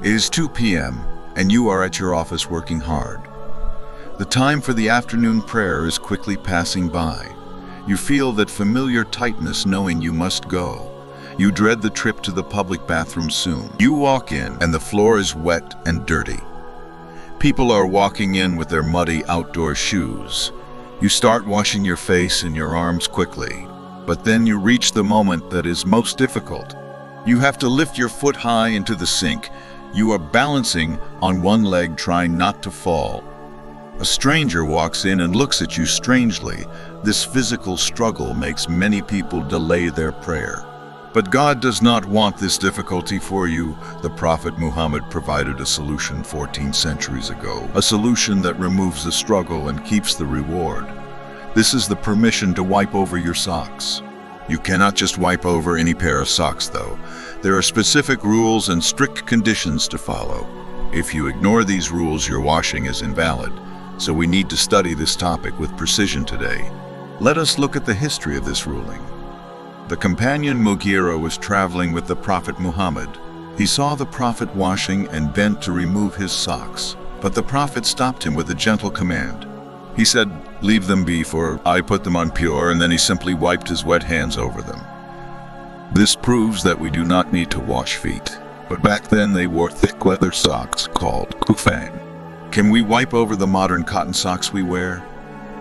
It is 2 p.m., and you are at your office working hard. The time for the afternoon prayer is quickly passing by. You feel that familiar tightness knowing you must go. You dread the trip to the public bathroom soon. You walk in, and the floor is wet and dirty. People are walking in with their muddy outdoor shoes. You start washing your face and your arms quickly, but then you reach the moment that is most difficult. You have to lift your foot high into the sink. You are balancing on one leg, trying not to fall. A stranger walks in and looks at you strangely. This physical struggle makes many people delay their prayer. But God does not want this difficulty for you. The Prophet Muhammad provided a solution 14 centuries ago, a solution that removes the struggle and keeps the reward. This is the permission to wipe over your socks. You cannot just wipe over any pair of socks, though. There are specific rules and strict conditions to follow. If you ignore these rules, your washing is invalid. So we need to study this topic with precision today. Let us look at the history of this ruling. The companion Mughira was traveling with the Prophet Muhammad. He saw the Prophet washing and bent to remove his socks, but the Prophet stopped him with a gentle command. He said, "Leave them be, for I put them on pure," and then he simply wiped his wet hands over them. This proves that we do not need to wash feet, but back then they wore thick leather socks called kufan. Can we wipe over the modern cotton socks we wear?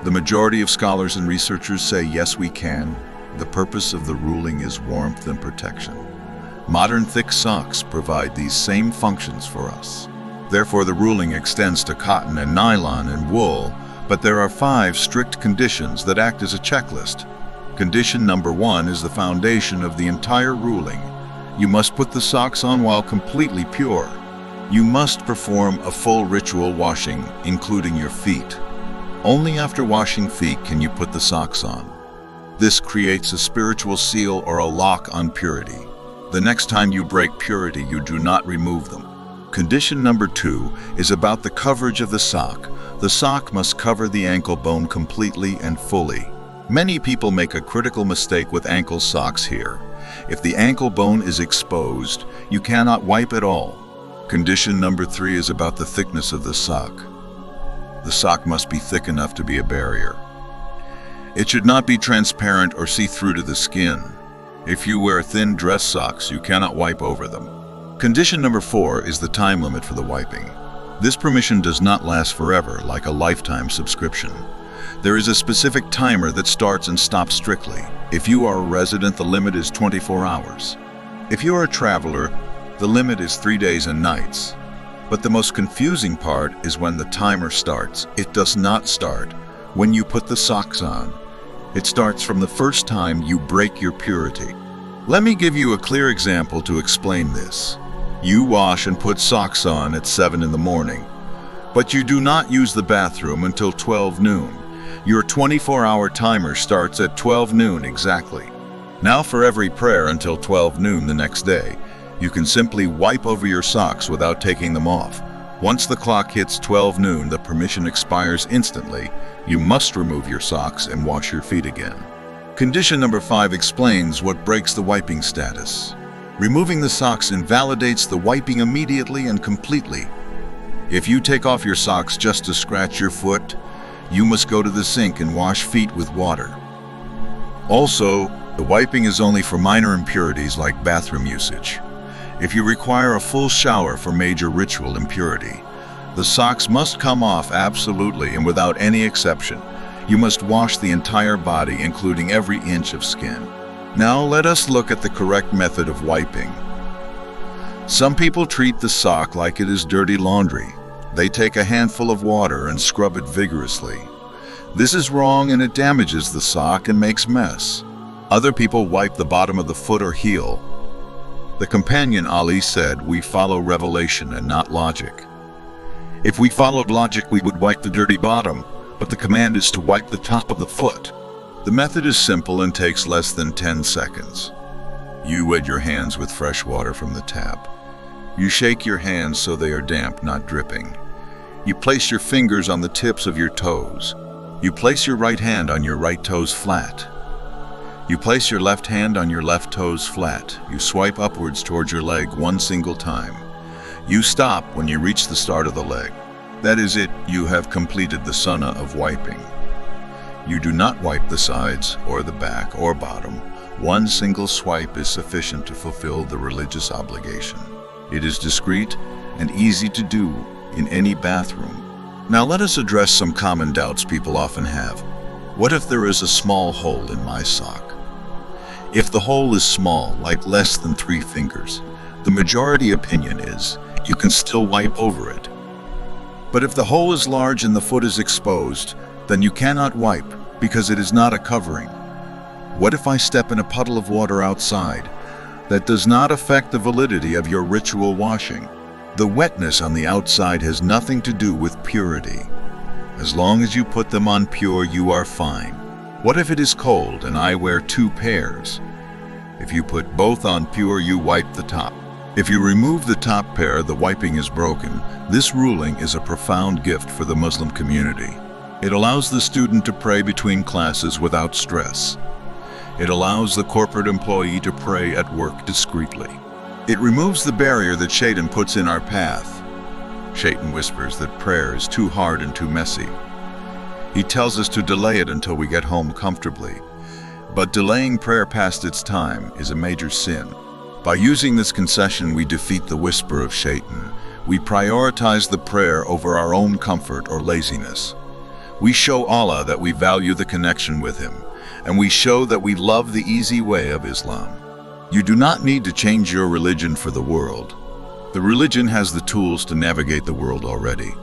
The majority of scholars and researchers say yes, we can. The purpose of the ruling is warmth and protection. Modern thick socks provide these same functions for us. Therefore, the ruling extends to cotton and nylon and wool, but there are 5 strict conditions that act as a checklist. Condition number 1 is the foundation of the entire ruling. You must put the socks on while completely pure. You must perform a full ritual washing, including your feet. Only after washing feet can you put the socks on. This creates a spiritual seal or a lock on purity. The next time you break purity, you do not remove them. Condition number 2 is about the coverage of the sock. The sock must cover the ankle bone completely and fully. Many people make a critical mistake with ankle socks here. If the ankle bone is exposed, you cannot wipe at all. Condition number 3 is about the thickness of the sock. The sock must be thick enough to be a barrier. It should not be transparent or see through to the skin. If you wear thin dress socks, you cannot wipe over them. Condition number 4 is the time limit for the wiping. This permission does not last forever, like a lifetime subscription. There is a specific timer that starts and stops strictly. If you are a resident, the limit is 24 hours. If you are a traveler, the limit is 3 days and nights. But the most confusing part is when the timer starts. It does not start when you put the socks on. It starts from the first time you break your purity. Let me give you a clear example to explain this. You wash and put socks on at 7 in the morning, but you do not use the bathroom until 12 noon. Your 24-hour timer starts at 12 noon exactly. Now for every prayer until 12 noon the next day, you can simply wipe over your socks without taking them off. Once the clock hits 12 noon, the permission expires instantly. You must remove your socks and wash your feet again. Condition number 5 explains what breaks the wiping status. Removing the socks invalidates the wiping immediately and completely. If you take off your socks just to scratch your foot, you must go to the sink and wash feet with water. Also, the wiping is only for minor impurities like bathroom usage. If you require a full shower for major ritual impurity, the socks must come off absolutely and without any exception. You must wash the entire body, including every inch of skin. Now let us look at the correct method of wiping. Some people treat the sock like it is dirty laundry. They take a handful of water and scrub it vigorously. This is wrong, and it damages the sock and makes mess. Other people wipe the bottom of the foot or heel. The companion Ali said, "We follow revelation and not logic." If we followed logic, we would wipe the dirty bottom, but the command is to wipe the top of the foot. The method is simple and takes less than 10 seconds. You wet your hands with fresh water from the tap. You shake your hands so they are damp, not dripping. You place your fingers on the tips of your toes. You place your right hand on your right toes flat. You place your left hand on your left toes flat. You swipe upwards towards your leg one single time. You stop when you reach the start of the leg. That is it, you have completed the sunnah of wiping. You do not wipe the sides or the back or bottom. One single swipe is sufficient to fulfill the religious obligation. It is discreet and easy to do in any bathroom. Now let us address some common doubts people often have. What if there is a small hole in my sock? If the hole is small, like less than 3 fingers, the majority opinion is you can still wipe over it. But if the hole is large and the foot is exposed, then you cannot wipe because it is not a covering. What if I step in a puddle of water outside? That does not affect the validity of your ritual washing. The wetness on the outside has nothing to do with purity. As long as you put them on pure, you are fine. What if it is cold and I wear 2 pairs? If you put both on pure, you wipe the top. If you remove the top pair, the wiping is broken. This ruling is a profound gift for the Muslim community. It allows the student to pray between classes without stress. It allows the corporate employee to pray at work discreetly. It removes the barrier that Shaitan puts in our path. Shaitan whispers that prayer is too hard and too messy. He tells us to delay it until we get home comfortably. But delaying prayer past its time is a major sin. By using this concession, we defeat the whisper of Shaitan. We prioritize the prayer over our own comfort or laziness. We show Allah that we value the connection with Him, and we show that we love the easy way of Islam. You do not need to change your religion for the world. The religion has the tools to navigate the world already.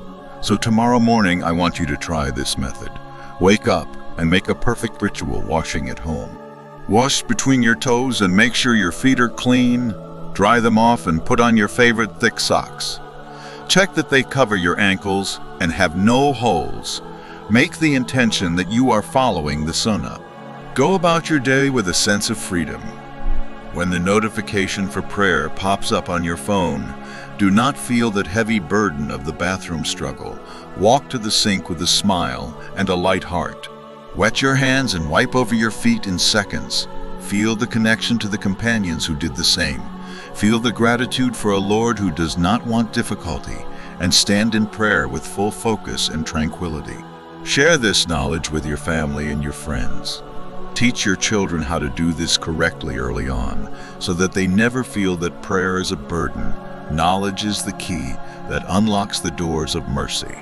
So tomorrow morning, I want you to try this method. Wake up and make a perfect ritual washing at home. Wash between your toes and make sure your feet are clean. Dry them off and put on your favorite thick socks. Check that they cover your ankles and have no holes. Make the intention that you are following the sunnah. Go about your day with a sense of freedom. When the notification for prayer pops up on your phone, do not feel that heavy burden of the bathroom struggle. Walk to the sink with a smile and a light heart. Wet your hands and wipe over your feet in seconds. Feel the connection to the companions who did the same. Feel the gratitude for a Lord who does not want difficulty, and stand in prayer with full focus and tranquility. Share this knowledge with your family and your friends. Teach your children how to do this correctly early on, so that they never feel that prayer is a burden. Knowledge is the key that unlocks the doors of mercy.